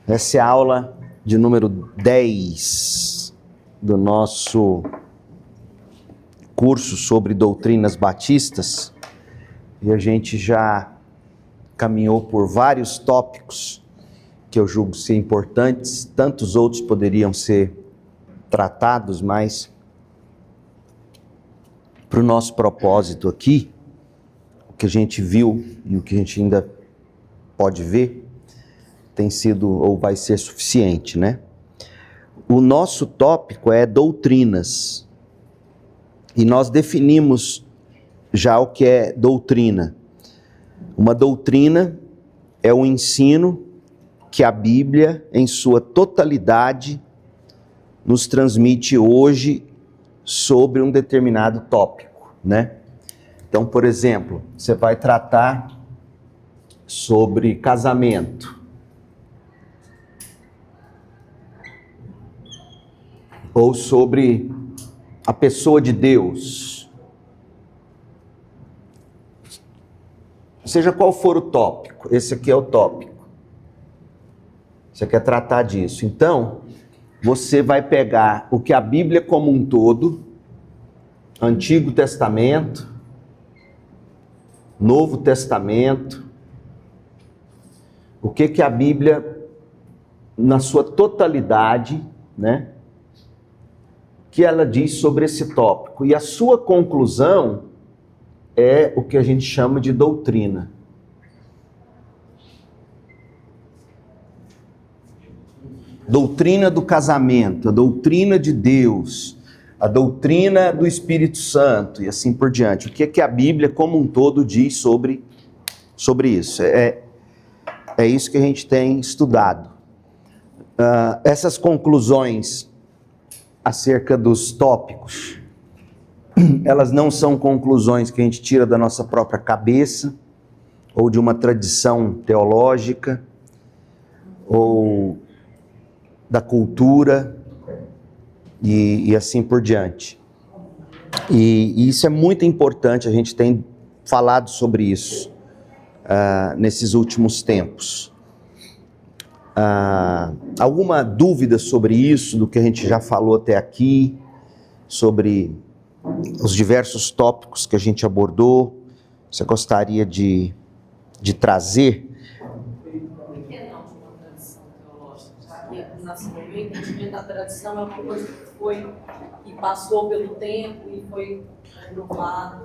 Essa é a aula de número 10 do nosso curso sobre doutrinas batistas, e a gente já caminhou por vários tópicos que eu julgo ser importantes. Tantos outros poderiam ser tratados, mas para o nosso propósito aqui, o que a gente viu e o que a gente ainda pode ver tem sido ou vai ser suficiente, né? O nosso tópico é doutrinas, e nós definimos já o que é doutrina. Uma doutrina é o ensino que a Bíblia, em sua totalidade, nos transmite hoje sobre um determinado tópico, né? Então, por exemplo, você vai tratar sobre casamento, ou sobre a pessoa de Deus, seja qual for o tópico, esse aqui é o tópico. Você quer tratar disso. Então, você vai pegar o que a Bíblia como um todo, Antigo Testamento, Novo Testamento, o que a Bíblia, na sua totalidade, né, que ela diz sobre esse tópico. E a sua conclusão é o que a gente chama de doutrina. Doutrina do casamento, a doutrina de Deus, a doutrina do Espírito Santo e assim por diante. O que a Bíblia como um todo diz sobre isso? É isso que a gente tem estudado. Essas conclusões acerca dos tópicos, elas não são conclusões que a gente tira da nossa própria cabeça, ou de uma tradição teológica, ou da cultura, e assim por diante. E isso é muito importante, a gente tem falado sobre isso nesses últimos tempos. Alguma dúvida sobre isso, do que a gente já falou até aqui, sobre os diversos tópicos que a gente abordou? Você gostaria de trazer? Por que não de uma tradição teológica? Já que o meu entendimento da tradição é uma coisa que passou pelo tempo e foi provada.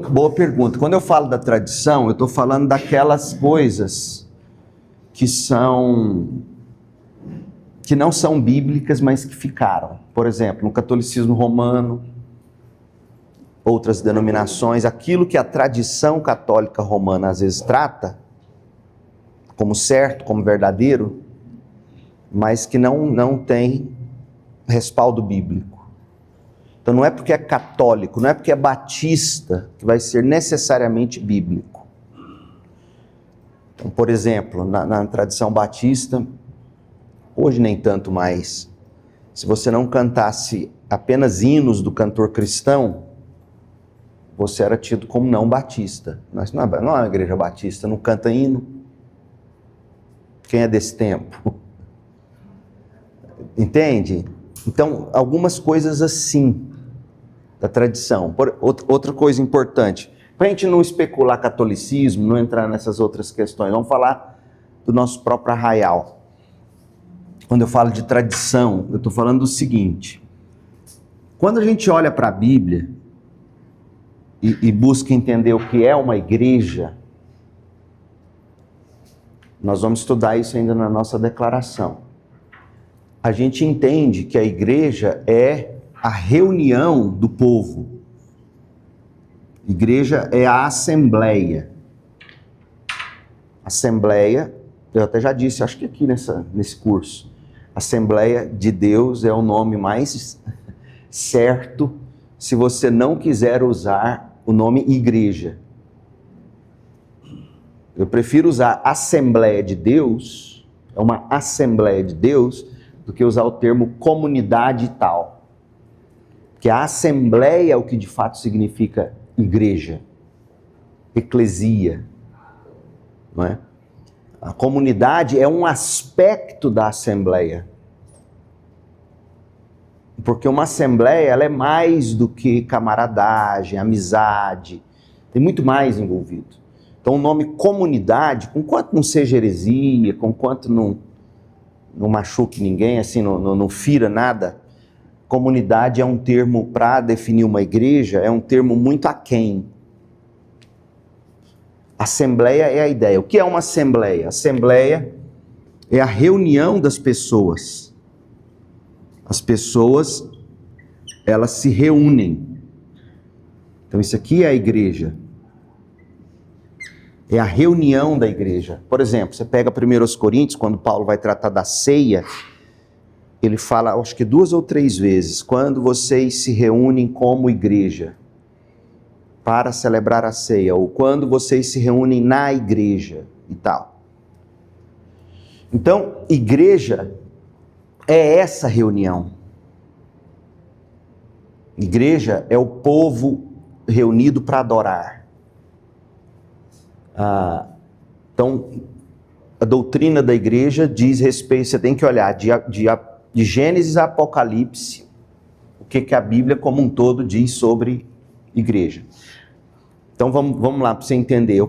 Boa pergunta. Quando eu falo da tradição, eu estou falando daquelas coisas que não são bíblicas, mas que ficaram. Por exemplo, no catolicismo romano, outras denominações, aquilo que a tradição católica romana às vezes trata como certo, como verdadeiro, mas que não tem respaldo bíblico. Então não é porque é católico, não é porque é batista que vai ser necessariamente bíblico. Então, por exemplo, na tradição batista, hoje nem tanto mais, se você não cantasse apenas hinos do cantor cristão, você era tido como não batista. Nós não é uma igreja batista, não canta hino. Quem é desse tempo? Entende? Então, algumas coisas assim da tradição. Outra coisa importante, para a gente não especular catolicismo, não entrar nessas outras questões, vamos falar do nosso próprio arraial. Quando eu falo de tradição, eu estou falando do seguinte: quando a gente olha para a Bíblia e busca entender o que é uma igreja, nós vamos estudar isso ainda na nossa declaração. A gente entende que a igreja é a reunião do povo. Igreja é a assembleia. Assembleia, eu até já disse, acho que aqui nesse curso, Assembleia de Deus é o nome mais certo se você não quiser usar o nome igreja. Eu prefiro usar Assembleia de Deus, é uma Assembleia de Deus, do que usar o termo comunidade e tal. Porque a Assembleia é o que de fato significa igreja, eclesia, não é? A comunidade é um aspecto da assembleia. Porque uma assembleia, ela é mais do que camaradagem, amizade, tem muito mais envolvido. Então o nome comunidade, com quanto não seja heresia, com quanto não machuque ninguém, assim, não fira nada, comunidade é um termo para definir uma igreja, é um termo muito aquém. Assembleia é a ideia. O que é uma assembleia? Assembleia é a reunião das pessoas. As pessoas, elas se reúnem. Então isso aqui é a igreja. É a reunião da igreja. Por exemplo, você pega 1 Coríntios, quando Paulo vai tratar da ceia, ele fala, acho que 2 ou 3 vezes, quando vocês se reúnem como igreja para celebrar a ceia, ou quando vocês se reúnem na igreja e tal. Então, igreja é essa reunião. Igreja é o povo reunido para adorar. Então, a doutrina da igreja diz respeito, você tem que olhar de Gênesis a Apocalipse, o que a Bíblia como um todo diz sobre igreja. Então vamos lá para você entender,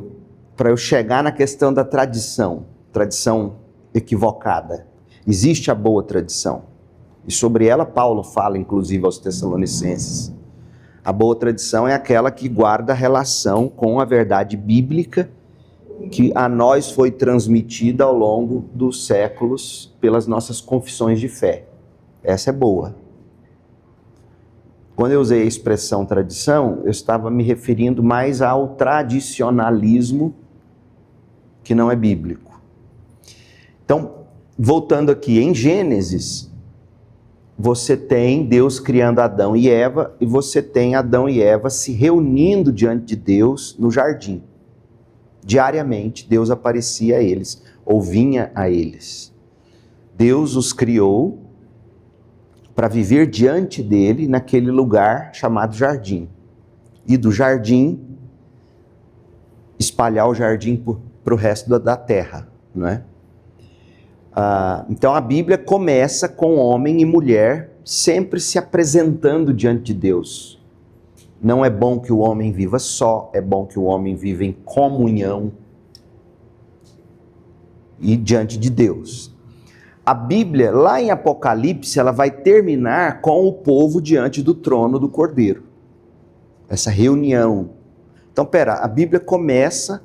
para eu chegar na questão da tradição equivocada. Existe a boa tradição, e sobre ela Paulo fala inclusive aos Tessalonicenses. A boa tradição é aquela que guarda relação com a verdade bíblica que a nós foi transmitida ao longo dos séculos pelas nossas confissões de fé. Essa é boa. Quando eu usei a expressão tradição, eu estava me referindo mais ao tradicionalismo que não é bíblico. Então, voltando aqui, em Gênesis, você tem Deus criando Adão e Eva, e você tem Adão e Eva se reunindo diante de Deus no jardim. Diariamente, Deus aparecia a eles, ou vinha a eles. Deus os criou para viver diante dele naquele lugar chamado jardim. E do jardim, espalhar o jardim para o resto da terra, não é? Então a Bíblia começa com homem e mulher sempre se apresentando diante de Deus. Não é bom que o homem viva só, é bom que o homem viva em comunhão e diante de Deus. A Bíblia, lá em Apocalipse, ela vai terminar com o povo diante do trono do Cordeiro. Essa reunião. Então, a Bíblia começa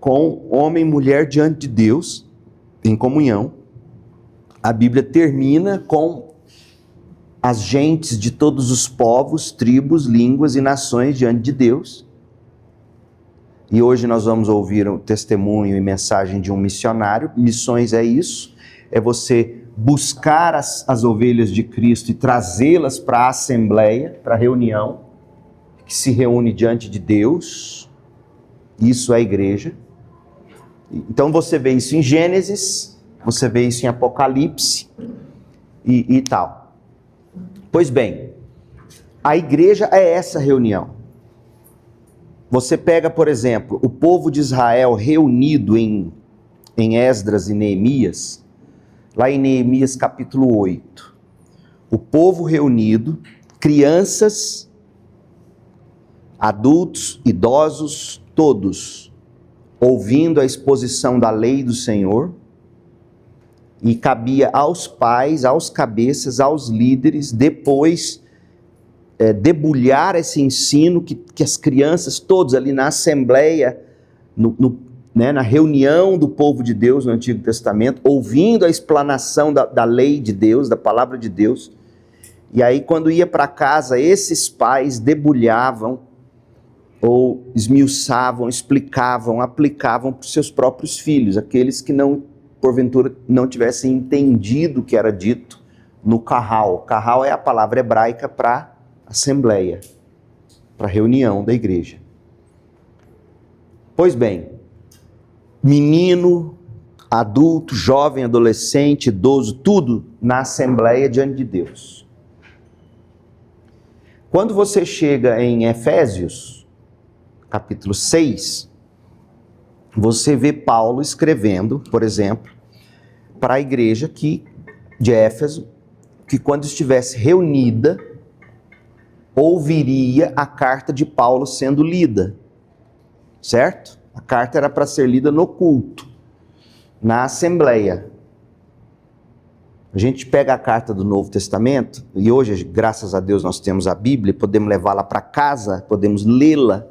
com homem e mulher diante de Deus, em comunhão. A Bíblia termina com as gentes de todos os povos, tribos, línguas e nações diante de Deus. E hoje nós vamos ouvir o testemunho e mensagem de um missionário. Missões é isso, é você buscar as ovelhas de Cristo e trazê-las para a assembleia, para a reunião, que se reúne diante de Deus. Isso é a igreja. Então você vê isso em Gênesis, você vê isso em Apocalipse e tal. Pois bem, a igreja é essa reunião. Você pega, por exemplo, o povo de Israel reunido em Esdras e Neemias, lá em Neemias capítulo 8. O povo reunido, crianças, adultos, idosos, todos, ouvindo a exposição da lei do Senhor, e cabia aos pais, aos cabeças, aos líderes, depois debulhar esse ensino que as crianças, todos ali na assembleia, na reunião do povo de Deus no Antigo Testamento, ouvindo a explanação da lei de Deus, da palavra de Deus, e aí quando ia para casa, esses pais debulhavam, ou esmiuçavam, explicavam, aplicavam para os seus próprios filhos, aqueles que porventura não tivessem entendido o que era dito no carral. Carral é a palavra hebraica para assembleia, para reunião da igreja. Pois bem, menino, adulto, jovem, adolescente, idoso, tudo na assembleia diante de Deus. Quando você chega em Efésios, capítulo 6, você vê Paulo escrevendo, por exemplo, para a igreja de Éfeso, que quando estivesse reunida, ouviria a carta de Paulo sendo lida, certo? A carta era para ser lida no culto, na assembleia. A gente pega a carta do Novo Testamento, e hoje, graças a Deus, nós temos a Bíblia, podemos levá-la para casa, podemos lê-la.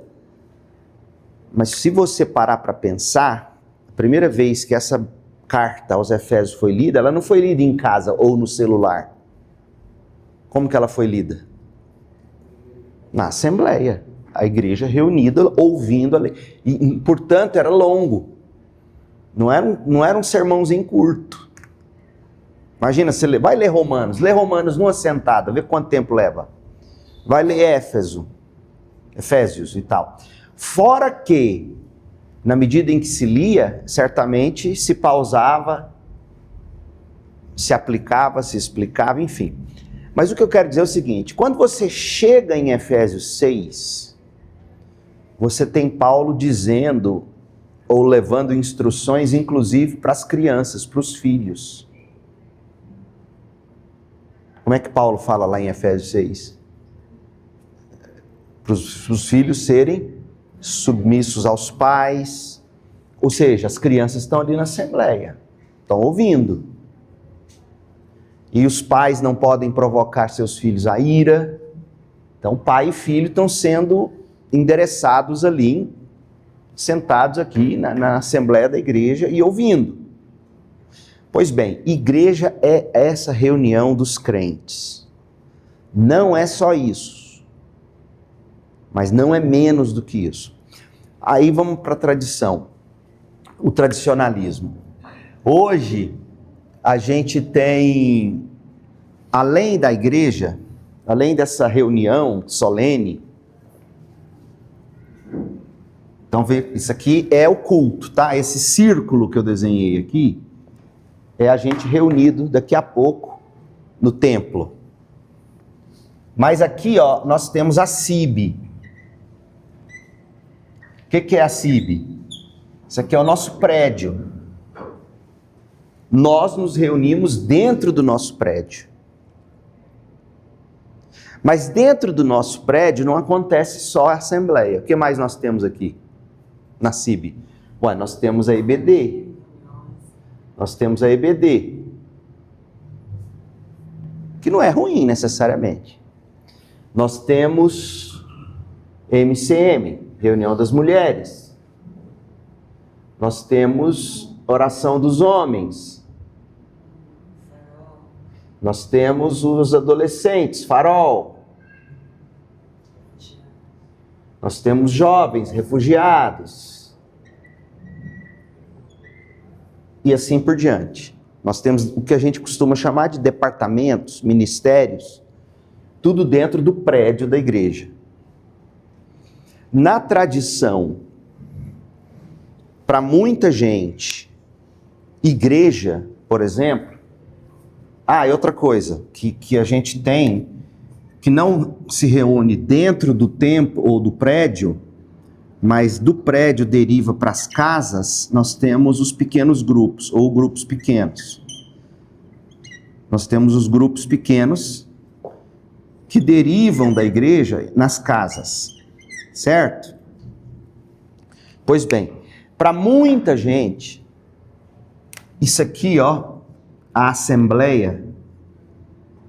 Mas se você parar para pensar, a primeira vez que essa carta aos Efésios foi lida, ela não foi lida em casa ou no celular. Como que ela foi lida? Na assembleia. A igreja reunida, ouvindo a lei. E, portanto, era longo. Não era um sermãozinho curto. Imagina, você vai ler Romanos. Lê Romanos numa sentada, vê quanto tempo leva. Vai ler Efésios e tal. Fora que, na medida em que se lia, certamente se pausava, se aplicava, se explicava, enfim. Mas o que eu quero dizer é o seguinte, quando você chega em Efésios 6, você tem Paulo dizendo, ou levando instruções, inclusive para as crianças, para os filhos. Como é que Paulo fala lá em Efésios 6? Para os filhos serem submissos aos pais, ou seja, as crianças estão ali na assembleia, estão ouvindo. E os pais não podem provocar seus filhos à ira. Então, pai e filho estão sendo endereçados ali, sentados aqui na assembleia da igreja e ouvindo. Pois bem, igreja é essa reunião dos crentes. Não é só isso. Mas não é menos do que isso. Aí vamos para a tradição, o tradicionalismo. Hoje, a gente tem, além da igreja, além dessa reunião solene, então isso aqui é o culto, tá? Esse círculo que eu desenhei aqui, é a gente reunido daqui a pouco no templo. Mas aqui, ó, nós temos a CIB. O que é a CIB? Isso aqui é o nosso prédio. Nós nos reunimos dentro do nosso prédio. Mas dentro do nosso prédio não acontece só a assembleia. O que mais nós temos aqui na CIB? Ué, nós temos a EBD. Nós temos a EBD. Que não é ruim necessariamente. Nós temos MCM, Reunião das Mulheres. Nós temos Oração dos Homens. Nós temos os adolescentes, Farol. Nós temos jovens, refugiados. E assim por diante. Nós temos o que a gente costuma chamar de departamentos, ministérios, tudo dentro do prédio da igreja. Na tradição, para muita gente, igreja, por exemplo, e outra coisa que a gente tem, que não se reúne dentro do templo ou do prédio, mas do prédio deriva para as casas, nós temos os pequenos grupos, ou grupos pequenos. Nós temos os grupos pequenos que derivam da igreja nas casas, certo? Pois bem, para muita gente, isso aqui, ó, a assembleia,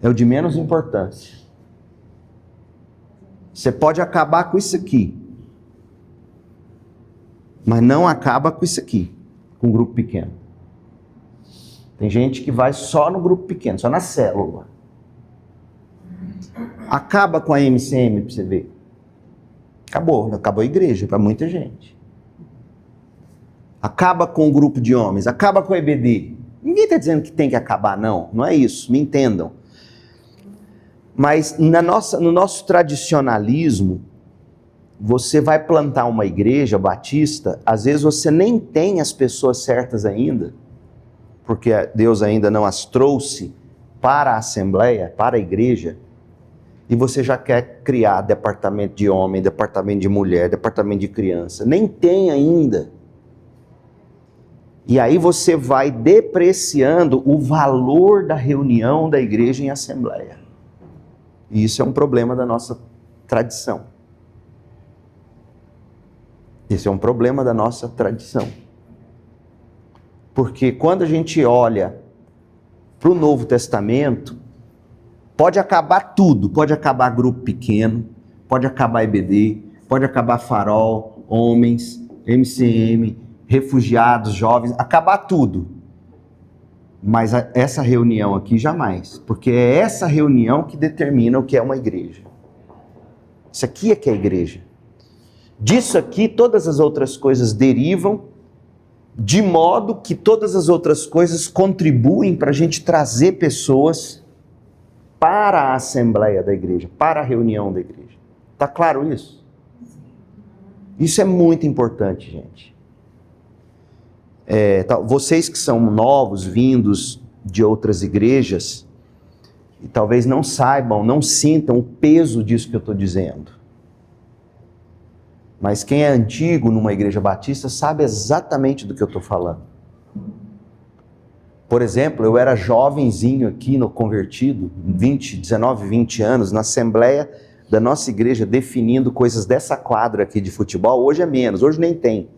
é o de menos importância. Você pode acabar com isso aqui, mas não acaba com isso aqui, com um grupo pequeno. Tem gente que vai só no grupo pequeno, só na célula. Acaba com a MCM para você ver. Acabou a igreja para muita gente. Acaba com o grupo de homens, acaba com a EBD. Ninguém está dizendo que tem que acabar, não é isso, me entendam. Mas no nosso tradicionalismo, você vai plantar uma igreja batista, às vezes você nem tem as pessoas certas ainda, porque Deus ainda não as trouxe para a assembleia, para a igreja, e você já quer criar departamento de homem, departamento de mulher, departamento de criança. Nem tem ainda. E aí você vai depreciando o valor da reunião da igreja em assembleia. E isso é um problema da nossa tradição. Isso é um problema da nossa tradição. Porque quando a gente olha para o Novo Testamento, pode acabar tudo. Pode acabar grupo pequeno, pode acabar EBD, pode acabar Farol, homens, MCM, refugiados, jovens, acabar tudo. Mas essa reunião aqui jamais. Porque é essa reunião que determina o que é uma igreja. Isso aqui é que é a igreja. Disso aqui, todas as outras coisas derivam, de modo que todas as outras coisas contribuem para a gente trazer pessoas para a assembleia da igreja, para a reunião da igreja. Está claro isso? Isso é muito importante, gente. Vocês que são novos, vindos de outras igrejas, e talvez não saibam, não sintam o peso disso que eu estou dizendo. Mas quem é antigo numa igreja batista sabe exatamente do que eu estou falando. Por exemplo, eu era jovenzinho aqui no convertido, 19, 20 anos, na assembleia da nossa igreja, definindo coisas dessa quadra aqui de futebol. Hoje é menos, hoje nem tem.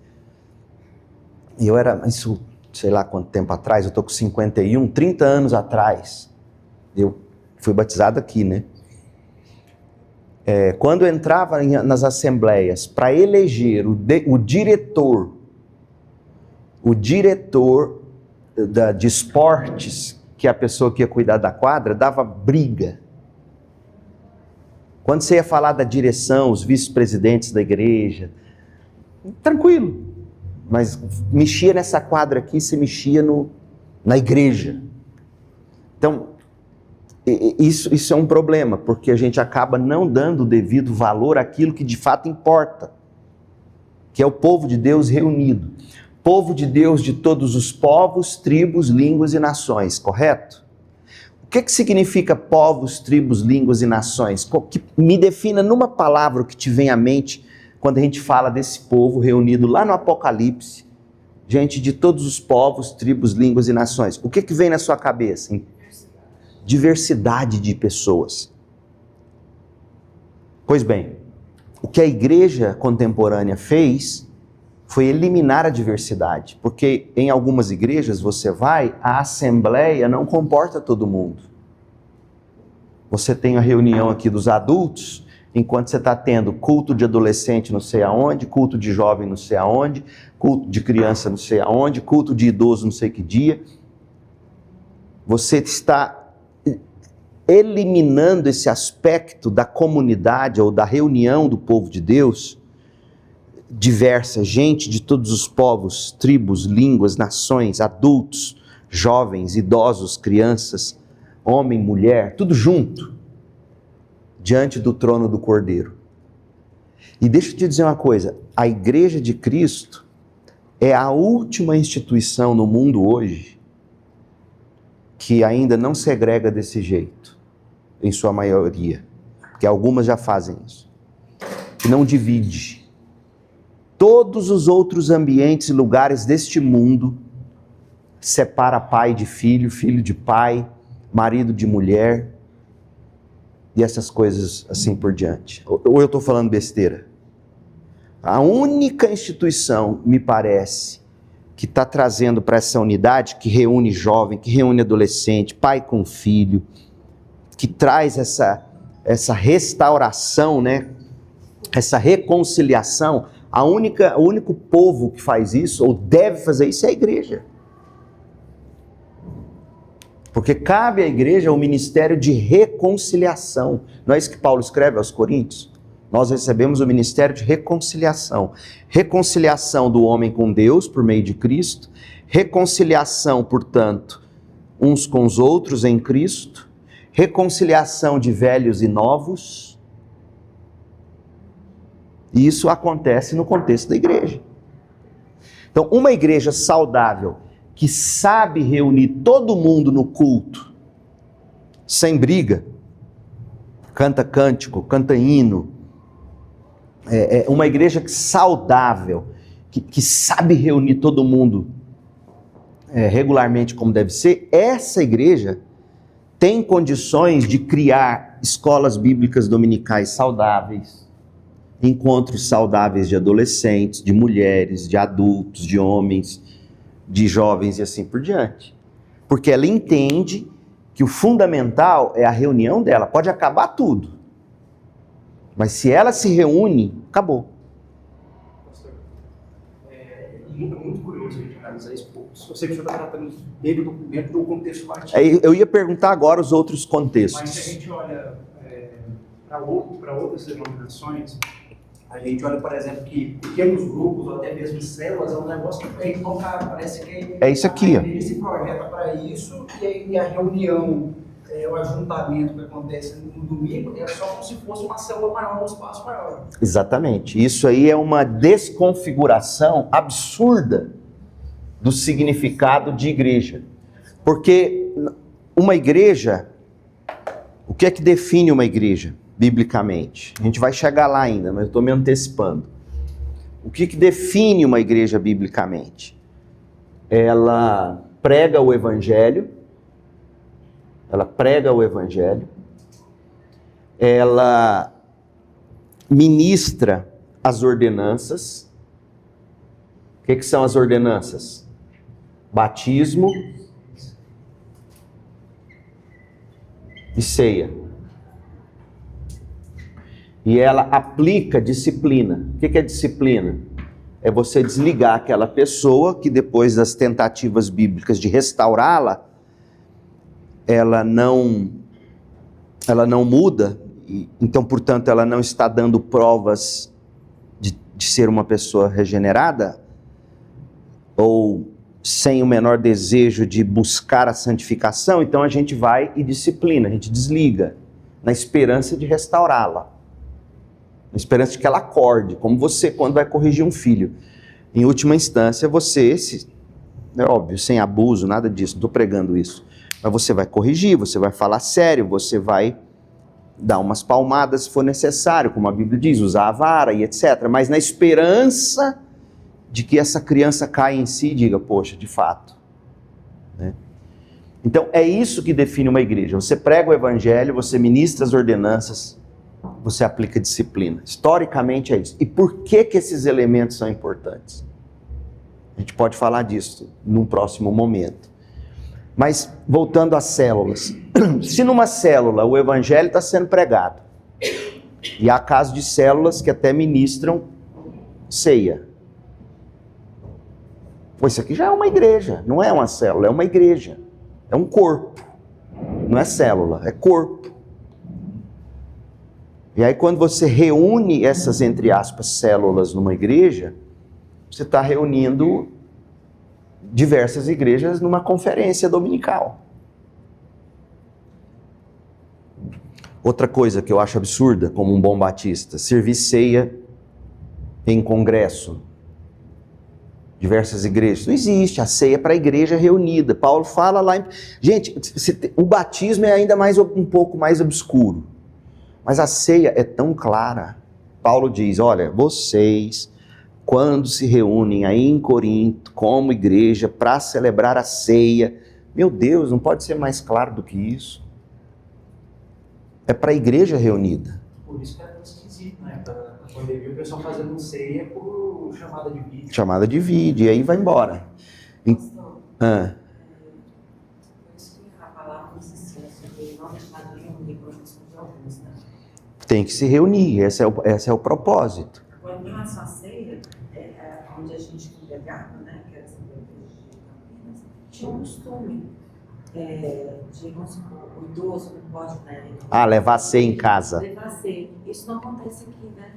E eu era, isso, sei lá quanto tempo atrás, eu estou com 51, 30 anos atrás. Eu fui batizado aqui, né? Quando eu entrava nas assembleias para eleger o diretor de esportes, que é a pessoa que ia cuidar da quadra, dava briga. Quando você ia falar da direção, os vice-presidentes da igreja, tranquilo, mas mexia nessa quadra aqui, você mexia na igreja. Então, isso é um problema, porque a gente acaba não dando o devido valor àquilo que de fato importa, que é o povo de Deus reunido. Povo de Deus de todos os povos, tribos, línguas e nações, correto? O que significa povos, tribos, línguas e nações? Me defina numa palavra o que te vem à mente quando a gente fala desse povo reunido lá no Apocalipse, gente de todos os povos, tribos, línguas e nações. O que vem na sua cabeça, hein? Diversidade de pessoas. Pois bem, o que a igreja contemporânea fez foi eliminar a diversidade, porque em algumas igrejas você vai, a assembleia não comporta todo mundo. Você tem a reunião aqui dos adultos, enquanto você está tendo culto de adolescente não sei aonde, culto de jovem não sei aonde, culto de criança não sei aonde, culto de idoso não sei que dia. Você está eliminando esse aspecto da comunidade ou da reunião do povo de Deus, diversa, gente de todos os povos, tribos, línguas, nações, adultos, jovens, idosos, crianças, homem, mulher, tudo junto, diante do trono do Cordeiro. E deixa eu te dizer uma coisa, a Igreja de Cristo é a última instituição no mundo hoje que ainda não segrega desse jeito, em sua maioria, porque algumas já fazem isso, que não divide. Todos os outros ambientes e lugares deste mundo separa pai de filho, filho de pai, marido de mulher, e essas coisas assim por diante. Ou eu estou falando besteira? A única instituição, me parece, que está trazendo para essa unidade, que reúne jovem, que reúne adolescente, pai com filho, que traz essa restauração, né? Essa reconciliação, o único povo que faz isso, ou deve fazer isso, é a igreja. Porque cabe à igreja o ministério de reconciliação. Não é isso que Paulo escreve aos Coríntios? Nós recebemos o ministério de reconciliação. Reconciliação do homem com Deus por meio de Cristo. Reconciliação, portanto, uns com os outros em Cristo. Reconciliação de velhos e novos. E isso acontece no contexto da igreja. Então, uma igreja saudável, que sabe reunir todo mundo no culto, sem briga, canta cântico, canta hino, uma igreja saudável, que sabe reunir todo mundo regularmente como deve ser, essa igreja tem condições de criar escolas bíblicas dominicais saudáveis, encontros saudáveis de adolescentes, de mulheres, de adultos, de homens, de jovens e assim por diante. Porque ela entende que o fundamental é a reunião dela. Pode acabar tudo, mas se ela se reúne, acabou. Pastor, e é muito curioso a gente analisar isso. Eu sei que o senhor está tratando dentro do contexto batista. Eu ia perguntar agora os outros contextos. Mas se a gente olha para outras denominações, a gente olha, por exemplo, que pequenos grupos ou até mesmo células é um negócio que é invocado. Parece que É isso aqui, ó. Ele se projeta para isso e a reunião, o ajuntamento que acontece no domingo é só como se fosse uma célula maior, um espaço maior. Exatamente. Isso aí é uma desconfiguração absurda do significado de igreja. Porque uma igreja, o que é que define uma igreja, biblicamente? A gente vai chegar lá ainda, mas eu estou me antecipando. O que define uma igreja biblicamente? Ela prega o evangelho, ela ministra as ordenanças. O que são as ordenanças? Batismo e ceia. E ela aplica disciplina. O que é disciplina? É você desligar aquela pessoa que depois das tentativas bíblicas de restaurá-la, ela não muda, então, portanto, ela não está dando provas de ser uma pessoa regenerada, ou sem o menor desejo de buscar a santificação. Então a gente vai e disciplina, a gente desliga, na esperança de restaurá-la, na esperança de que ela acorde, como você quando vai corrigir um filho. Em última instância, você, é óbvio, sem abuso, nada disso, não estou pregando isso, mas você vai corrigir, você vai falar sério, você vai dar umas palmadas se for necessário, como a Bíblia diz, usar a vara e etc. Mas na esperança de que essa criança caia em si e diga, poxa, de fato. Né? Então, é isso que define uma igreja. Você prega o evangelho, você ministra as ordenanças, você aplica disciplina. Historicamente é isso. E por que esses elementos são importantes? A gente pode falar disso num próximo momento. Mas, voltando às células. Se numa célula o evangelho está sendo pregado, e há casos de células que até ministram ceia. Pois isso aqui já é uma igreja, não é uma célula, é uma igreja. É um corpo. Não é célula, é corpo. E aí quando você reúne essas, entre aspas, células numa igreja, você está reunindo diversas igrejas numa conferência dominical. Outra coisa que eu acho absurda, como um bom batista, servir ceia em congresso. Diversas igrejas. Não existe, a ceia é para a igreja reunida. Paulo fala lá... Gente, o batismo é ainda um pouco mais obscuro. Mas a ceia é tão clara. Paulo diz, olha, vocês, quando se reúnem aí em Corinto, como igreja, para celebrar a ceia, meu Deus, não pode ser mais claro do que isso. É para a igreja reunida. Por isso que era tão esquisito, né? Na pandemia, o pessoal fazendo ceia por chamada de vídeo. Chamada de vídeo, e aí vai embora. Pastor, eu explicar a palavra nos ensina sobre não deixar de reunir com os jovens, né? Tem que se reunir, esse é o propósito. Quando em relação à ceia, onde a gente congregava, né, que era essa igreja de Campinas, tinha um costume de, vamos supor, o idoso não pode, né? Levar ceia em casa. Levar ceia. Isso não acontece aqui, né?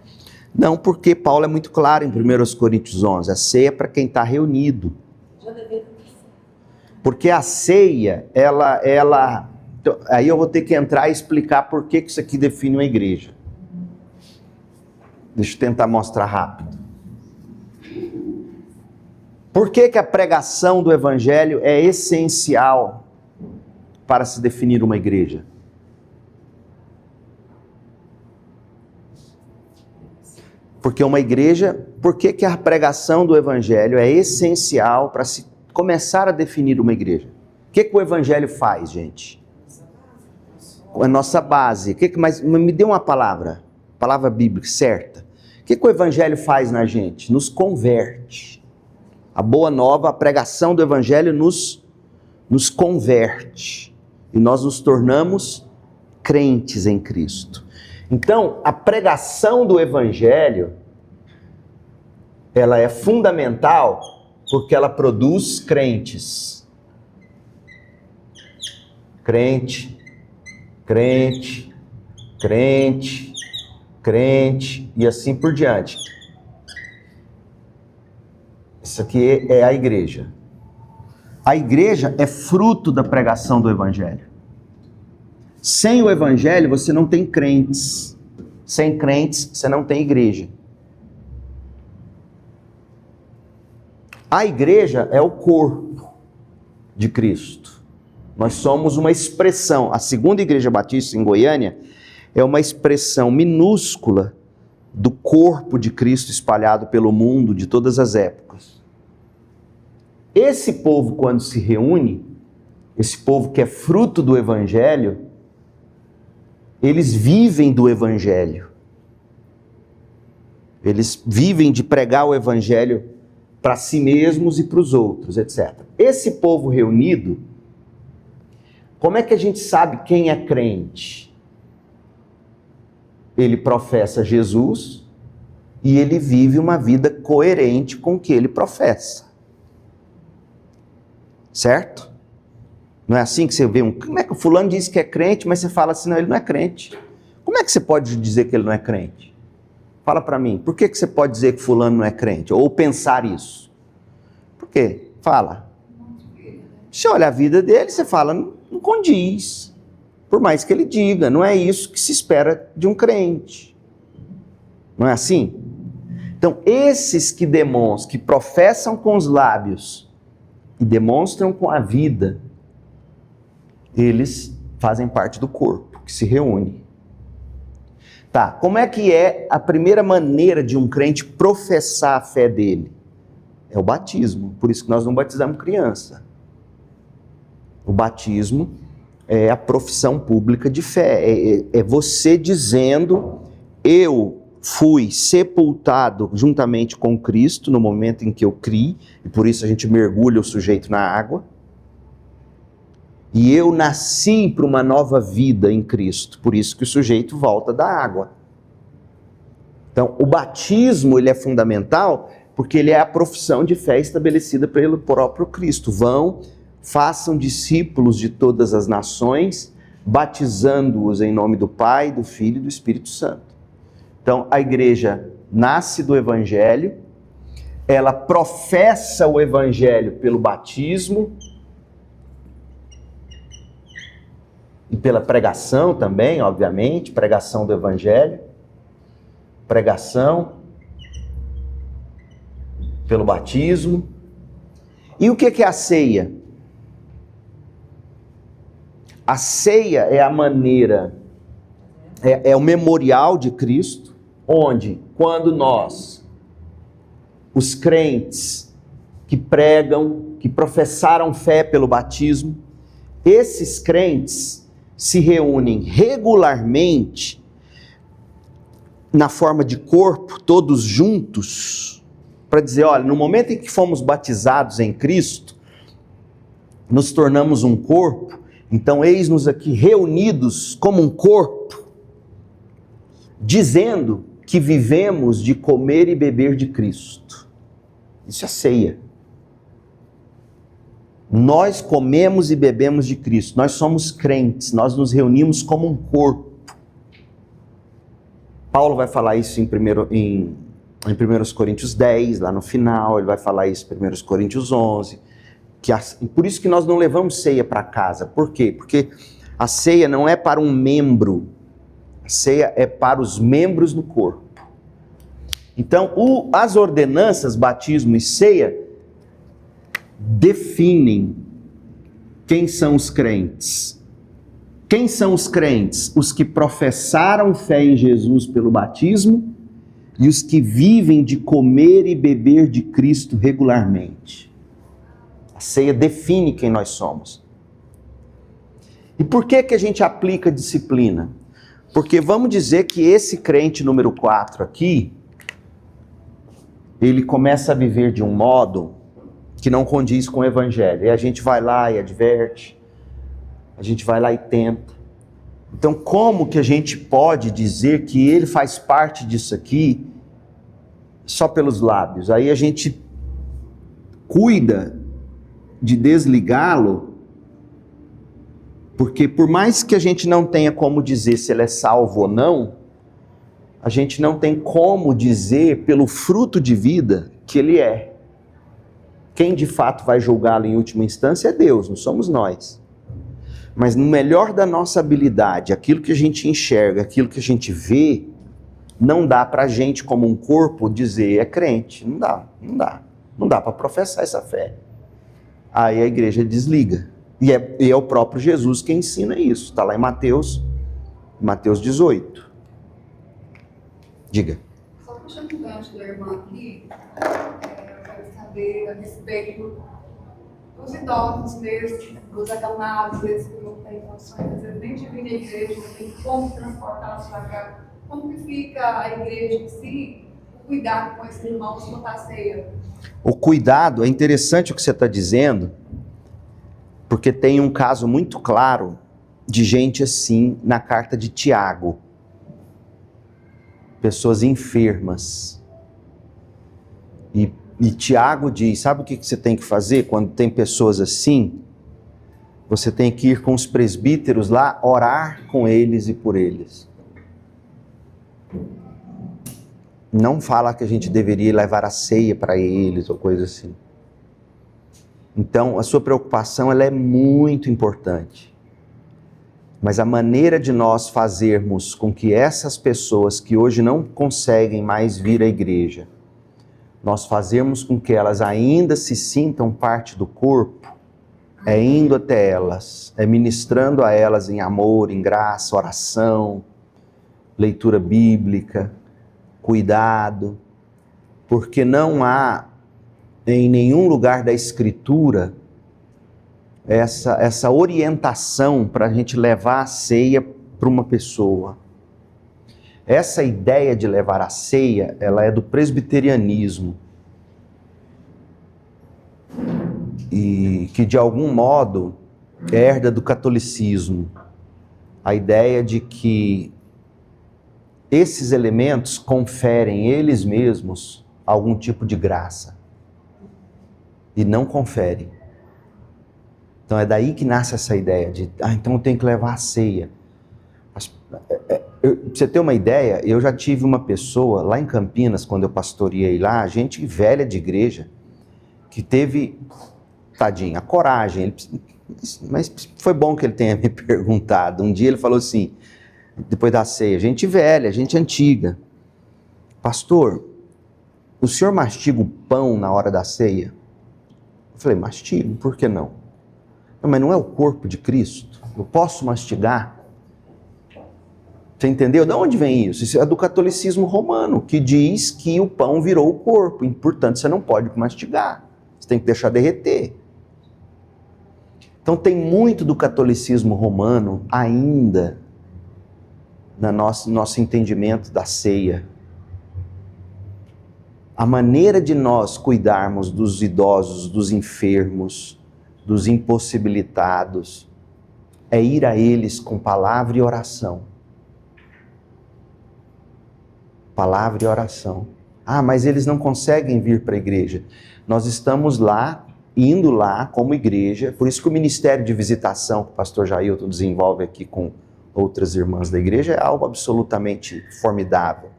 Não, porque Paulo é muito claro em 1 Coríntios 11, a ceia é para quem está reunido. Já deveria ter. Porque a ceia, aí eu vou ter que entrar e explicar por que isso aqui define uma igreja. Deixa eu tentar mostrar rápido. Por que a pregação do evangelho é essencial para se definir uma igreja? Porque uma igreja, por que a pregação do evangelho é essencial para se começar a definir uma igreja. O que o Evangelho faz, gente? A nossa base. Mas me dê uma palavra bíblica certa. O que o Evangelho faz na gente? Nos converte. A boa nova, a pregação do Evangelho nos converte. E nós nos tornamos crentes em Cristo. Então, a pregação do Evangelho, ela é fundamental porque ela produz crentes. Crente, crente, crente, crente e assim por diante. Isso aqui é a igreja. A igreja é fruto da pregação do Evangelho. Sem o Evangelho você não tem crentes. Sem crentes você não tem igreja. A igreja é o corpo de Cristo. Nós somos uma expressão. A segunda igreja batista em Goiânia é uma expressão minúscula do corpo de Cristo espalhado pelo mundo de todas as épocas. Esse povo, quando se reúne, esse povo que é fruto do Evangelho, eles vivem do Evangelho. Eles vivem de pregar o Evangelho para si mesmos e para os outros, etc. Esse povo reunido, como é que a gente sabe quem é crente? Ele professa Jesus e ele vive uma vida coerente com o que ele professa. Certo? Não é assim que você vê como é que o fulano diz que é crente, mas você fala assim, não, ele não é crente. Como é que você pode dizer que ele não é crente? Fala para mim, por que você pode dizer que fulano não é crente? Ou pensar isso? Por quê? Fala. Você olha a vida dele, você fala, não condiz. Por mais que ele diga, não é isso que se espera de um crente. Não é assim? Então, esses que demonstram, que professam com os lábios e demonstram com a vida, eles fazem parte do corpo, que se reúne. Tá, como é que é a primeira maneira de um crente professar a fé dele? É o batismo, por isso que nós não batizamos criança. O batismo é a profissão pública de fé, é você dizendo, eu fui sepultado juntamente com Cristo no momento em que eu criei, e por isso a gente mergulha o sujeito na água, e eu nasci para uma nova vida em Cristo, por isso que o sujeito volta da água. Então, o batismo ele é fundamental porque ele é a profissão de fé estabelecida pelo próprio Cristo. Vão, façam discípulos de todas as nações, batizando-os em nome do Pai, do Filho e do Espírito Santo. Então, a igreja nasce do Evangelho, ela professa o Evangelho pelo batismo, e pela pregação também, obviamente, pregação do Evangelho, pregação pelo batismo. E o que é a ceia? A ceia é a maneira, é o memorial de Cristo, onde, quando nós, os crentes que pregam, que professaram fé pelo batismo, esses crentes se reúnem regularmente na forma de corpo, todos juntos, para dizer, olha, no momento em que fomos batizados em Cristo, nos tornamos um corpo, então eis-nos aqui reunidos como um corpo, dizendo que vivemos de comer e beber de Cristo. Isso é ceia. Nós comemos e bebemos de Cristo, nós somos crentes, nós nos reunimos como um corpo. Paulo vai falar isso em 1 Coríntios 10, lá no final, ele vai falar isso em 1 Coríntios 11, por isso que nós não levamos ceia para casa. Por quê? Porque a ceia não é para um membro, a ceia é para os membros do corpo. Então, as ordenanças, batismo e ceia, definem quem são os crentes. Quem são os crentes? Os que professaram fé em Jesus pelo batismo e os que vivem de comer e beber de Cristo regularmente. ceia define quem nós somos. E por que que a gente aplica disciplina? Porque vamos dizer que esse crente número 4 aqui, ele começa a viver de um modo que não condiz com o evangelho. E a gente vai lá e adverte, a gente vai lá e tenta. Então, como que a gente pode dizer que ele faz parte disso aqui só pelos lábios? Aí a gente cuida de desligá-lo, porque por mais que a gente não tenha como dizer se ele é salvo ou não, a gente não tem como dizer pelo fruto de vida que ele é. Quem de fato vai julgá-lo em última instância é Deus, não somos nós. Mas no melhor da nossa habilidade, aquilo que a gente enxerga, aquilo que a gente vê, não dá pra gente como um corpo dizer é crente. Não dá. Não dá para professar essa fé. Aí a igreja desliga. E é o próprio Jesus quem ensina isso. Está lá em Mateus 18. Diga. Só puxando o gancho do irmão aqui, eu quero saber a respeito dos idosos mesmo, dos acalmados, esses que não têm condições, às vezes nem de vir na igreja, não tem como transportá-los para cá. Como que fica a igreja em si, o cuidado com esses irmãos no passeio? O cuidado, é interessante o que você está dizendo, porque tem um caso muito claro de gente assim na carta de Tiago. Pessoas enfermas. E Tiago diz, sabe o que você tem que fazer quando tem pessoas assim? Você tem que ir com os presbíteros lá, orar com eles e por eles. Não fala que a gente deveria levar a ceia para eles ou coisa assim. Então, a sua preocupação ela é muito importante. Mas a maneira de nós fazermos com que essas pessoas que hoje não conseguem mais vir à igreja, nós fazermos com que elas ainda se sintam parte do corpo, é indo até elas, é ministrando a elas em amor, em graça, oração, leitura bíblica, cuidado, porque não há em nenhum lugar da Escritura essa orientação para a gente levar a ceia para uma pessoa. Essa ideia de levar a ceia, ela é do presbiterianismo. E que de algum modo herda do catolicismo. A ideia de que esses elementos conferem eles mesmos algum tipo de graça. E não conferem. Então é daí que nasce essa ideia de, então eu tenho que levar a ceia. Pra você ter uma ideia, eu já tive uma pessoa lá em Campinas, quando eu pastoreei lá, gente velha de igreja, que teve, tadinha, a coragem, mas foi bom que ele tenha me perguntado. Um dia ele falou assim, depois da ceia, gente velha, gente antiga, pastor, o senhor mastiga o pão na hora da ceia? Eu falei, mastigo, por que não? Não, mas não é o corpo de Cristo? Eu posso mastigar? Você entendeu? De onde vem isso? Isso é do catolicismo romano, que diz que o pão virou o corpo, e, portanto você não pode mastigar, você tem que deixar derreter. Então tem muito do catolicismo romano ainda no nosso entendimento da ceia. A maneira de nós cuidarmos dos idosos, dos enfermos, dos impossibilitados, é ir a eles com palavra e oração. Palavra e oração. Ah, mas eles não conseguem vir para a igreja. Nós estamos lá, indo lá como igreja, por isso que o ministério de visitação que o pastor Jailton desenvolve aqui com outras irmãs da igreja é algo absolutamente formidável.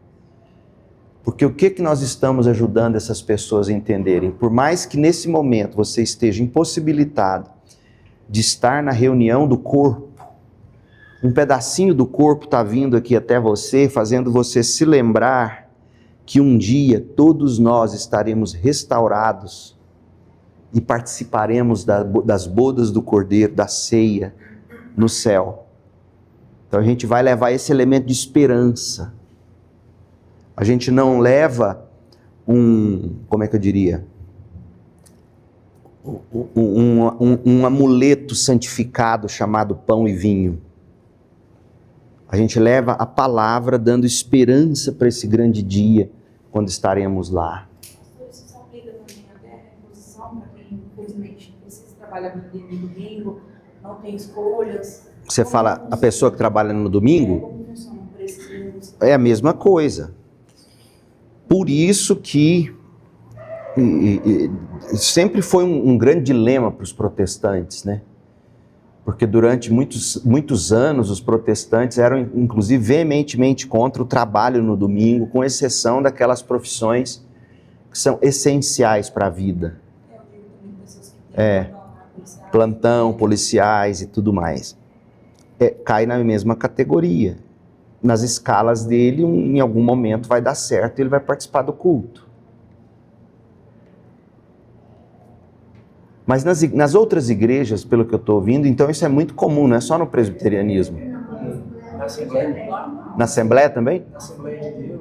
Porque o que nós estamos ajudando essas pessoas a entenderem? Por mais que nesse momento você esteja impossibilitado de estar na reunião do corpo, um pedacinho do corpo está vindo aqui até você, fazendo você se lembrar que um dia todos nós estaremos restaurados e participaremos das bodas do Cordeiro, da ceia no céu. Então a gente vai levar esse elemento de esperança. A gente não leva como é que eu diria? um amuleto santificado chamado pão e vinho. A gente leva a palavra dando esperança para esse grande dia, quando estaremos lá. Isso se aplica também até a reposição para quem, infelizmente, precisa trabalhar no domingo, não tem escolhas. Você fala a pessoa que trabalha no domingo? Como funciona por esses meses? É a mesma coisa. Por isso que sempre foi um grande dilema para os protestantes, né? Porque durante muitos anos os protestantes eram, inclusive, veementemente contra o trabalho no domingo, com exceção daquelas profissões que são essenciais para a vida. Eu digo também pessoas que têm Plantão, policiais e tudo mais. Cai na mesma categoria. Nas escalas dele, em algum momento vai dar certo e ele vai participar do culto. Mas nas outras igrejas, pelo que eu estou ouvindo, então isso é muito comum, não é só no presbiterianismo. Na Assembleia, Na Assembleia também? na Assembleia de Deus,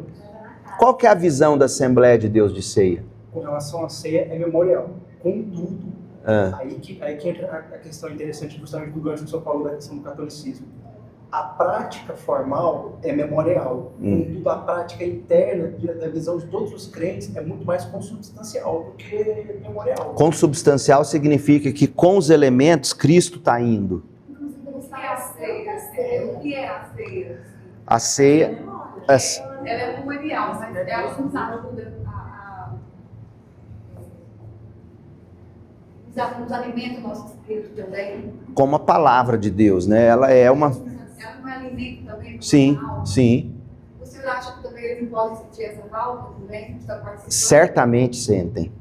Qual que é a visão da Assembleia de Deus de ceia? com relação à ceia, é memorial. Contudo, Ah, aí que entra a questão interessante justamente do gancho que o senhor falou da questão do catolicismo. A prática formal é memorial. Contudo, a prática interna, da visão de todos os crentes, é muito mais consubstancial do que memorial. consubstancial significa que com os elementos Cristo está indo. O que é a ceia? O que é a ceia? A ceia... Ela é memorial, mas ela nos ajuda nos alimenta o nosso espírito também. como a palavra de Deus, né? Ela é uma... Ela não é alimento também? Sim, emocional? sim. O senhor acha que também eles podem sentir essa falta também? De estar participando? Certamente sentem.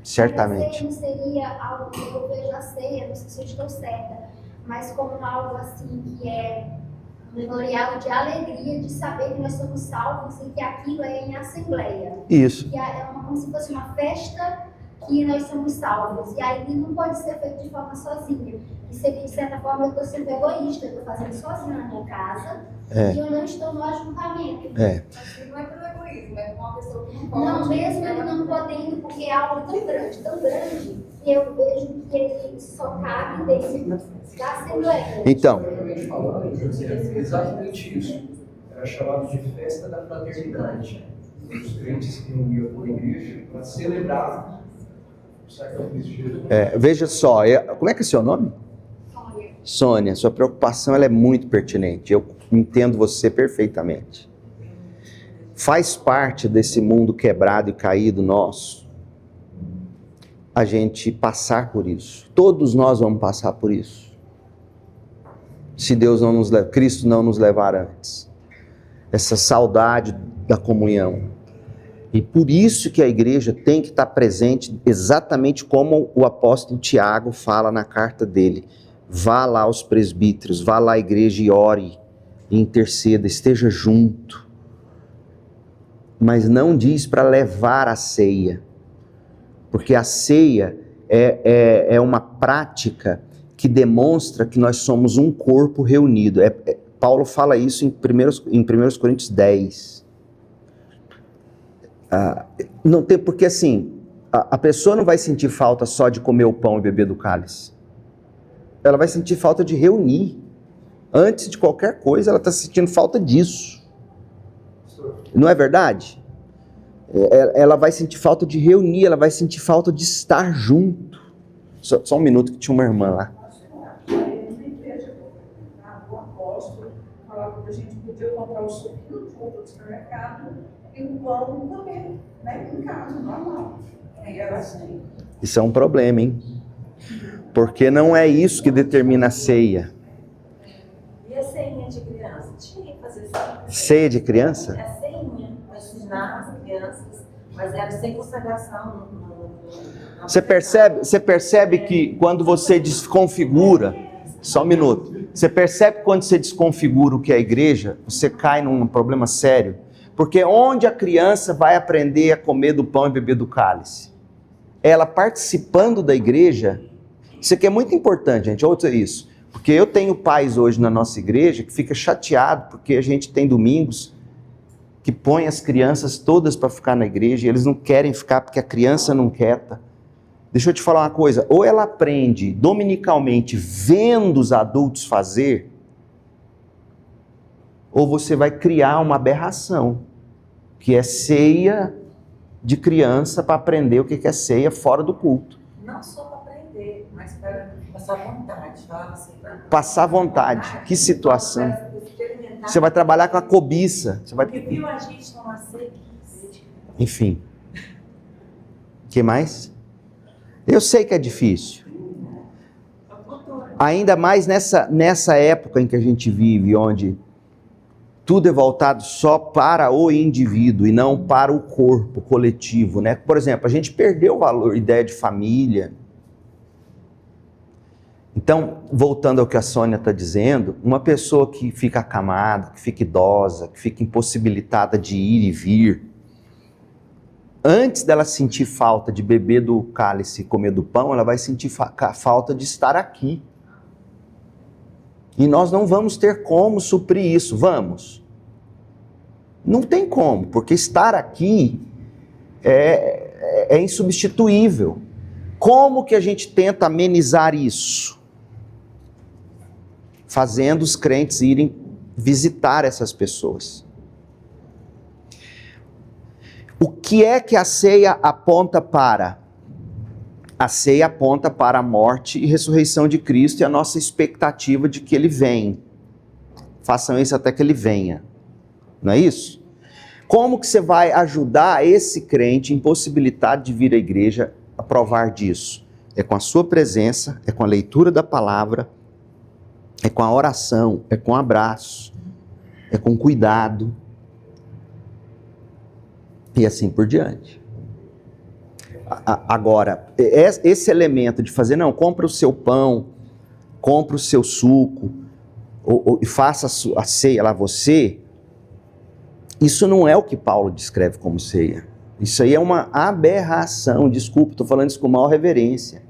Certamente. A ceia não seria algo que eu vejo a ceia, não sei se eu estou certa, mas como algo assim que é memorial de alegria, de saber que nós somos salvos e que aquilo é em assembleia. Isso. Que é como se fosse uma festa que nós somos salvos. E aí não pode ser feito de forma sozinha. E seria, de certa forma, eu estou sendo egoísta, eu estou fazendo sozinha na minha casa e eu não estou no ajuntamento. Mas não é pelo egoísmo, é com uma pessoa que não pode. Não, mesmo ele não podendo, porque é algo tão grande, que eu vejo que ele só cabe dentro da Assembleia. Então, Realmente falando, é exatamente isso. Era chamado de festa da fraternidade. Os crentes se reuniam na igreja para celebrar o sacrifício de Jesus. veja só, como é que é seu nome? Sônia, sua preocupação ela é muito pertinente. Eu entendo você perfeitamente. Faz parte desse mundo quebrado e caído nosso a gente passar por isso. Todos nós vamos passar por isso. Se Deus não nos leva, Cristo não nos levar antes. Essa saudade da comunhão. E por isso que a igreja tem que estar presente, exatamente como o apóstolo Tiago fala na carta dele. Vá lá aos presbíteros, vá lá à igreja e ore, e interceda, esteja junto. Mas não diz para levar a ceia, porque a ceia é uma prática que demonstra que nós somos um corpo reunido. Paulo fala isso em 1 Coríntios 10. Não tem, porque assim, a pessoa não vai sentir falta só de comer o pão e beber do cálice. Ela vai sentir falta de reunir. Antes de qualquer coisa, ela está sentindo falta disso. Não é verdade? Ela vai sentir falta de reunir, ela vai sentir falta de estar junto. Só um minuto que tinha uma irmã lá. Na igreja, o apóstolo falava que a gente podia comprar o suquinho do supermercado e o pão comer, né, em casa, normal. E era assim. Isso é um problema, hein? Porque não é isso que determina a ceia. E a ceinha de criança? Tinha que fazer ceia. Ceia de criança? É ceinha, para ensinar as crianças, mas era sem consagração. Você percebe que quando você desconfigura, só um minuto, você percebe que quando você desconfigura o que é a igreja, você cai num problema sério, porque onde a criança vai aprender a comer do pão e beber do cálice? Ela participando da igreja. Isso aqui é muito importante, gente, ouça isso, porque eu tenho pais hoje na nossa igreja que fica chateado porque a gente tem domingos que põe as crianças todas para ficar na igreja e eles não querem ficar porque a criança não quer. Deixa eu te falar uma coisa, ou ela aprende dominicalmente vendo os adultos fazer, ou você vai criar uma aberração, que é ceia de criança para aprender o que é ceia fora do culto. Não só para aprender, mas para passar vontade. Passar vontade, que situação. Você vai trabalhar com a cobiça. Você vai... Porque viu a gente tomar ceia. Enfim. O que mais? Eu sei que é difícil. Ainda mais nessa época em que a gente vive, onde tudo é voltado só para o indivíduo e não para o corpo coletivo, né? Por exemplo, a gente perdeu o valor, ideia de família. Então, voltando ao que a Sônia está dizendo, uma pessoa que fica acamada, que fica idosa, que fica impossibilitada de ir e vir, antes dela sentir falta de beber do cálice e comer do pão, ela vai sentir falta de estar aqui. E nós não vamos ter como suprir isso, vamos? Não tem como, porque estar aqui é insubstituível. Como que a gente tenta amenizar isso? Fazendo os crentes irem visitar essas pessoas. O que é que a ceia aponta para? A ceia aponta para a morte e ressurreição de Cristo e a nossa expectativa de que Ele venha. Façam isso até que Ele venha. Não é isso? Como que você vai ajudar esse crente impossibilitado de vir à igreja a provar disso? É com a sua presença, é com a leitura da palavra, é com a oração, é com abraço, é com cuidado e assim por diante. Agora, esse elemento de fazer, não, compra o seu pão, compra o seu suco, e faça a ceia lá você, isso não é o que Paulo descreve como ceia. Isso aí é uma aberração, desculpa, estou falando isso com maior reverência,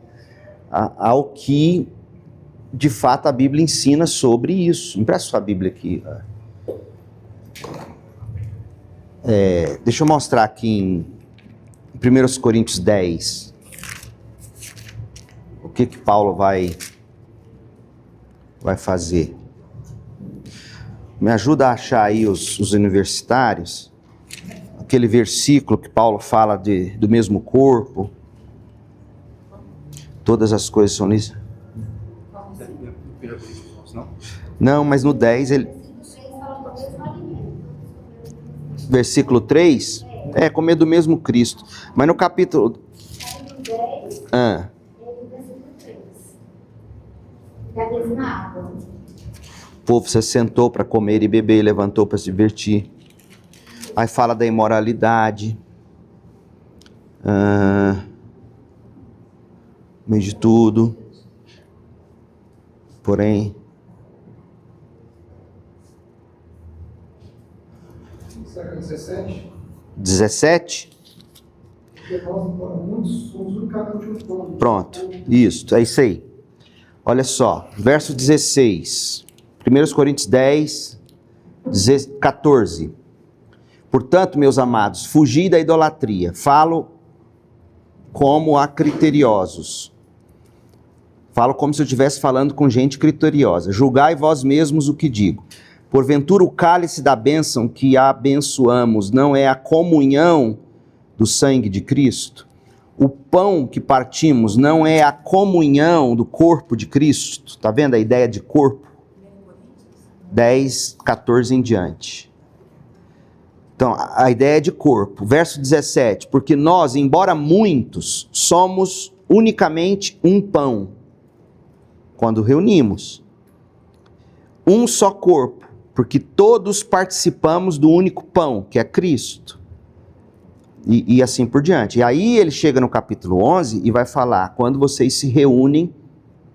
ao que de fato a Bíblia ensina sobre isso. Empresta sua Bíblia aqui. Deixa eu mostrar aqui em 1 Coríntios 10, o que Paulo vai fazer. Me ajuda a achar aí os universitários, aquele versículo que Paulo fala do mesmo corpo, todas as coisas são nisso. Não, mas no 10 ele... Versículo 3, comer do mesmo Cristo. Mas no capítulo 10, versículo 3. Da mesma água. O povo se sentou para comer e beber e levantou para se divertir. Aí fala da imoralidade. Meio de tudo. Porém... Século 17? 17? Porque nós, muitos, somos unicamente um povo. Pronto, isso, é isso aí. Olha só, verso 16, 1 Coríntios 10, 14. Portanto, meus amados, fugi da idolatria. Falo como a criteriosos. Falo como se eu estivesse falando com gente criteriosa. Julgai vós mesmos o que digo. Porventura o cálice da bênção que abençoamos não é a comunhão do sangue de Cristo? O pão que partimos não é a comunhão do corpo de Cristo? Está vendo a ideia de corpo? 10, 14 em diante. Então, a ideia é de corpo. Verso 17. Porque nós, embora muitos, somos unicamente um pão. Quando reunimos. Um só corpo. Porque todos participamos do único pão, que é Cristo. E assim por diante. E aí ele chega no capítulo 11 e vai falar, quando vocês se reúnem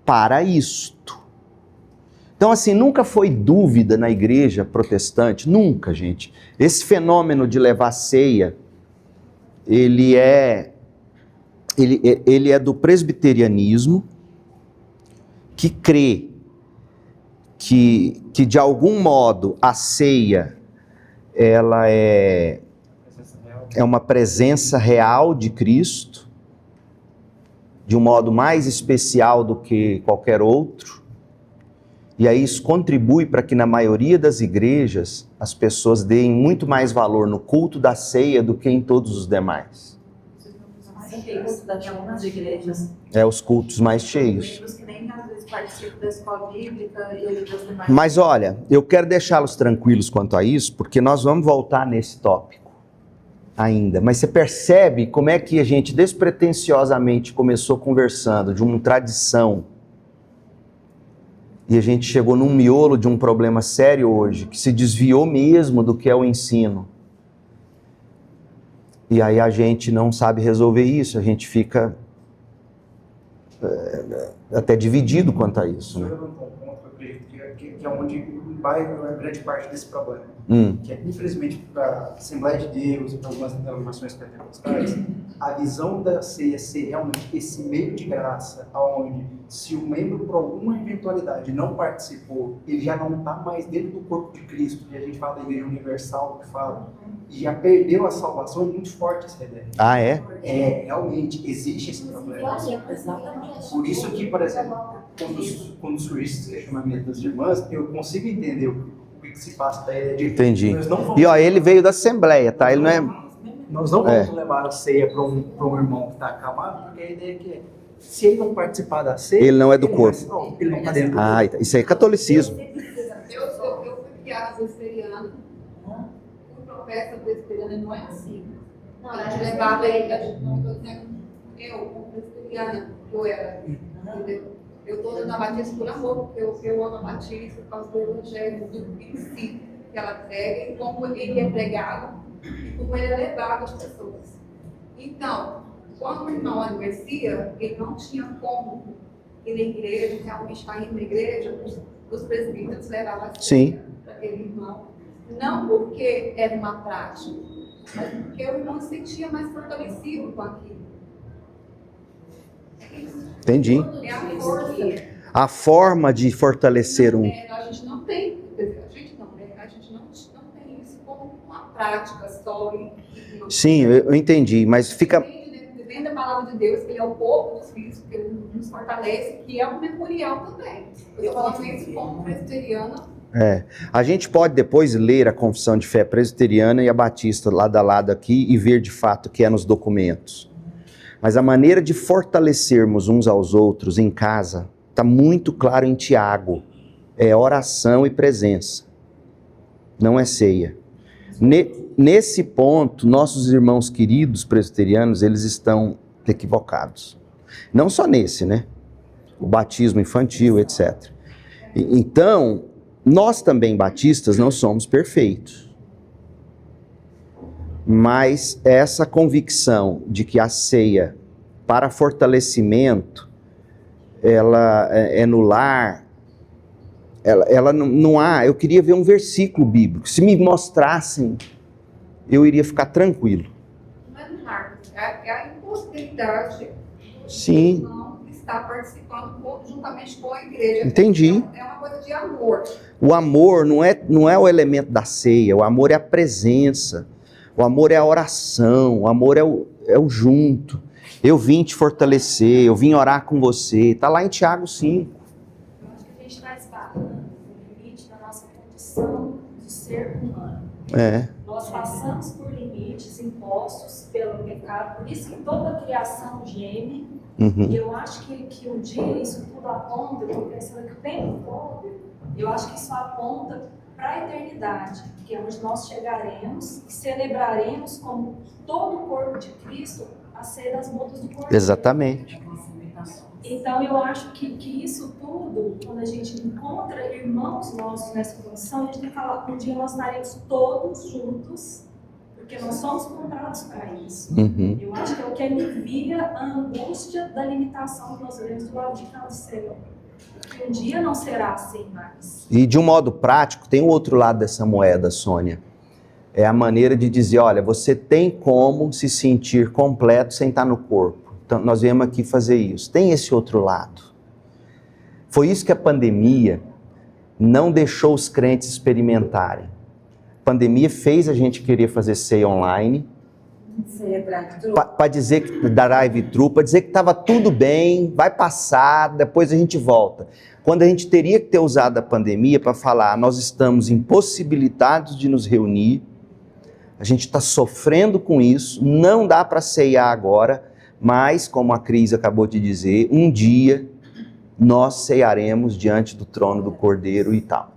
para isto. Então assim, nunca foi dúvida na igreja protestante, nunca, gente. Esse fenômeno de levar ceia, ele é do presbiterianismo, que crê que de algum modo a ceia ela é uma presença real de Cristo, de um modo mais especial do que qualquer outro. E aí isso contribui para que na maioria das igrejas as pessoas deem muito mais valor no culto da ceia do que em todos os demais. Algumas igrejas, Os cultos mais cheios. membros que nem às vezes participam da escola bíblica e das demais. Mas olha, eu quero deixá-los tranquilos quanto a isso, porque nós vamos voltar nesse tópico ainda. Mas você percebe como é que a gente despretensiosamente começou conversando de uma tradição e a gente chegou num miolo de um problema sério hoje, que se desviou mesmo do que é o ensino. E aí a gente não sabe resolver isso, a gente fica até dividido quanto a isso, né? Você levantou um ponto que eu acredito que é onde vai uma grande parte desse problema. Que é, infelizmente, para a Assembleia de Deus e para algumas denominações pentecostais, a visão da ceia ser realmente esse meio de graça, onde se o membro, por alguma eventualidade, não participou, ele já não está mais dentro do corpo de Cristo, e a gente fala da Igreja Universal, que fala, e já perdeu a salvação, é muito forte essa ideia. Ah, é? Realmente, existe esse problema. Por isso que, por exemplo, quando surge esse questionamento das irmãs, eu consigo entender o que se passa da ideia de... Entendi. Nós não vamos- E ó, ele veio da Assembleia, tá? Ele não é... Nós não vamos levar a ceia para um irmão que está acamado, porque a ideia é que se ele não participar da ceia... Ele não é do corpo. Ele não está dentro do Ah, isso aí é catolicismo. Eu fui criada presbiteriana, fui professa presbiteriana, não é assim. Não, A gente levava ele, a gente não estou dizendo, eu, como presbiteriana, eu era, entendeu? Eu estou dando a Batista por amor, porque eu amo a Batista por causa do evangelho, do princípio que ela prega, e como ele é pregado, e como ele é levado às pessoas. Então, quando o irmão adoecia, ele não tinha como ir na igreja, realmente estar indo na igreja, os presbíteros levavam a Sim. para aquele irmão. Não porque era uma prática, mas porque o irmão se sentia mais fortalecido com aquilo. Entendi. É a força. A forma de fortalecer um... A gente não tem, a gente não tem isso como uma prática só. Sim, eu entendi, mas fica... Dentro da palavra de Deus, que ele é o corpo dos filhos, que ele nos fortalece, que é um memorial também. Eu falo isso como presbiteriana. A gente pode depois ler a confissão de fé presbiteriana e a batista lado a lado aqui e ver de fato o que é nos documentos. Mas a maneira de fortalecermos uns aos outros em casa está muito claro em Tiago. É oração e presença. Não é ceia. Nesse ponto, nossos irmãos queridos presbiterianos, eles estão equivocados. Não só nesse, né? O batismo infantil, etc. Então, nós também, batistas, não somos perfeitos. Mas essa convicção de que a ceia, para fortalecimento, ela é no lar, ela não há... Eu queria ver um versículo bíblico. Se me mostrassem, eu iria ficar tranquilo. Não é no marco, é a impossibilidade Sim. de não estar participando juntamente com a igreja. Entendi. É uma coisa de amor. O amor não é o elemento da ceia, o amor é a presença, o amor é a oração, o amor é o junto. Eu vim te fortalecer, eu vim orar com você. Está lá em Tiago 5. Eu acho que a gente está esbarrando no limite da nossa condição de ser humano. Nós passamos por limites impostos pelo pecado, por isso que toda a criação geme. E eu acho que um dia isso tudo aponta, eu estou pensando que o tempo todo, eu acho que isso aponta para a eternidade, que é onde nós chegaremos e celebraremos como todo o corpo de Cristo a ser das bodas do corpo. Exatamente. Então eu acho que isso tudo, quando a gente encontra irmãos nossos nessa condição, a gente tem que falar, um dia nós estaremos todos juntos, porque nós somos comprados para isso. Eu acho que é o que alivia a angústia da limitação que nós vemos do lado de cá do céu. Porque um dia não será assim mais. E de um modo prático, tem o outro lado dessa moeda, Sônia. É a maneira de dizer, olha, você tem como se sentir completo sem estar no corpo. Então, nós viemos aqui fazer isso. Tem esse outro lado. Foi isso que a pandemia não deixou os crentes experimentarem. A pandemia fez a gente querer fazer ceia online Para dizer que drive-thru, para dizer que estava tudo bem, vai passar, depois a gente volta. Quando a gente teria que ter usado a pandemia para falar, nós estamos impossibilitados de nos reunir, a gente está sofrendo com isso, não dá para ceiar agora, mas, como a Cris acabou de dizer, um dia nós ceiaremos diante do trono do Cordeiro e tal.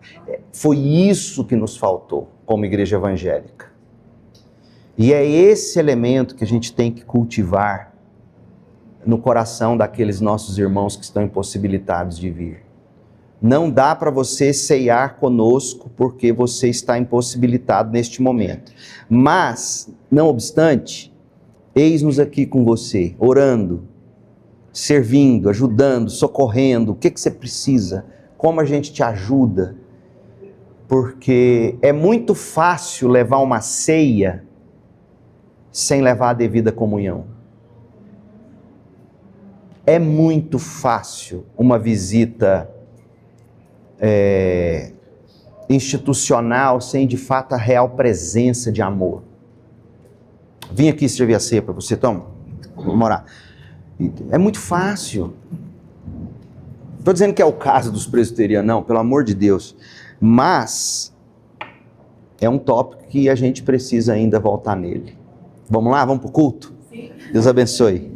Foi isso que nos faltou como igreja evangélica. E é esse elemento que a gente tem que cultivar no coração daqueles nossos irmãos que estão impossibilitados de vir. Não dá para você ceiar conosco porque você está impossibilitado neste momento. Mas, não obstante, eis-nos aqui com você, orando, servindo, ajudando, socorrendo. O que você precisa? Como a gente te ajuda? Porque é muito fácil levar uma ceia sem levar a devida comunhão. É muito fácil uma visita institucional sem de fato a real presença de amor. Vim aqui servir a ceia para você, toma, vamos orar. É muito fácil. Estou dizendo que é o caso dos presbiterianos, não, pelo amor de Deus. Mas é um tópico que a gente precisa ainda voltar nele. Vamos lá? Vamos para o culto? Sim. Deus abençoe.